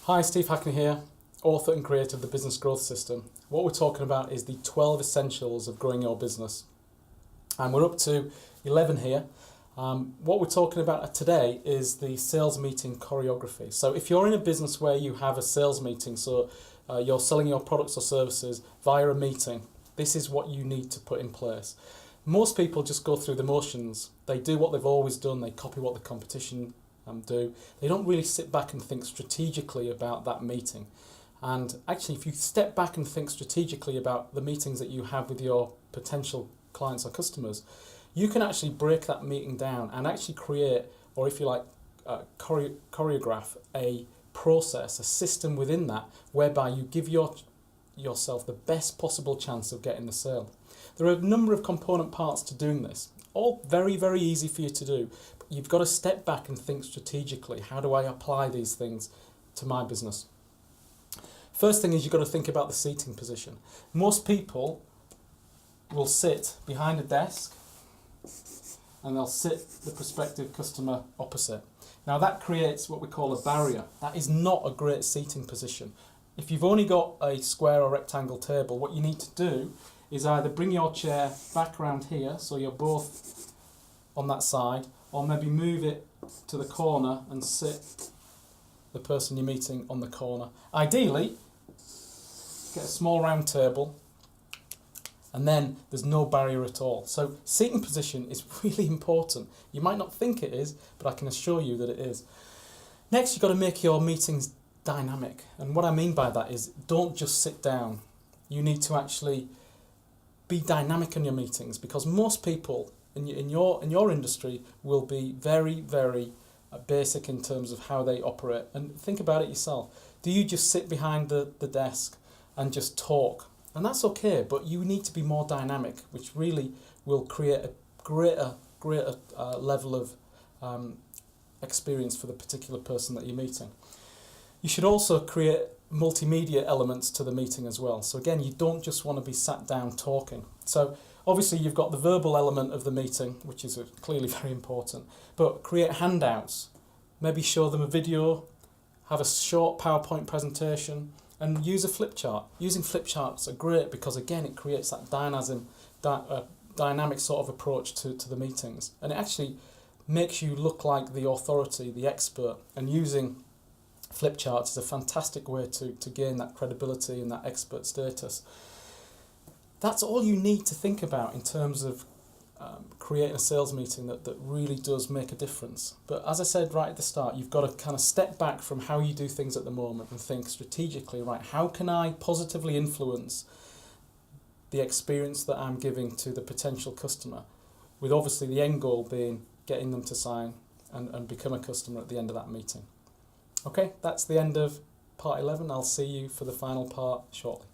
Hi, Steve Hackney here, author and creator of the Business Growth System. What we're talking about is the 12 essentials of growing your business. And we're up to 11 here. What we're talking about today is the sales meeting choreography. So if you're in a business where you have a sales meeting, so you're selling your products or services via a meeting, this is what you need to put in place. Most people just go through the motions. They do what they've always done. They copy what the competition do. They don't really sit back and think strategically about that meeting. And actually, if you step back and think strategically about the meetings that you have with your potential clients or customers, you can actually break that meeting down and actually create, or if you like, choreograph a process, a system within that, whereby you give yourself the best possible chance of getting the sale. There are a number of component parts to doing this, all very, very easy for you to do. But you've got to step back and think strategically. How do I apply these things to my business? First thing is you've got to think about the seating position. Most people will sit behind a desk and they'll sit the prospective customer opposite. Now that creates what we call a barrier. That is not a great seating position. If you've only got a square or rectangle table, what you need to do is either bring your chair back around here so you're both on that side, or maybe move it to the corner and sit the person you're meeting on the corner. Ideally, get a small round table and then there's no barrier at all. So seating position is really important. You might not think it is, but I can assure you that it is. Next, you've got to make your meetings dynamic. And what I mean by that is don't just sit down. You need to actually be dynamic in your meetings, because most people in your industry will be very, very basic in terms of how they operate. And think about it yourself. Do you just sit behind the desk and just talk? And that's okay, but you need to be more dynamic, which really will create a greater level of experience for the particular person that you're meeting. You should also create multimedia elements to the meeting as well. So again, you don't just want to be sat down talking. So obviously you've got the verbal element of the meeting, which is clearly very important, but create handouts, maybe show them a video, have a short PowerPoint presentation, and use a flip chart. Using flip charts are great because again, it creates that dynamic sort of approach to the meetings. And it actually makes you look like the authority, the expert, and using flip charts is a fantastic way to gain that credibility and that expert status. That's all you need to think about in terms of creating a sales meeting that really does make a difference. But as I said right at the start, you've got to kind of step back from how you do things at the moment and think strategically, right, how can I positively influence the experience that I'm giving to the potential customer, with obviously the end goal being getting them to sign and become a customer at the end of that meeting. Okay, that's the end of part 11. I'll see you for the final part shortly.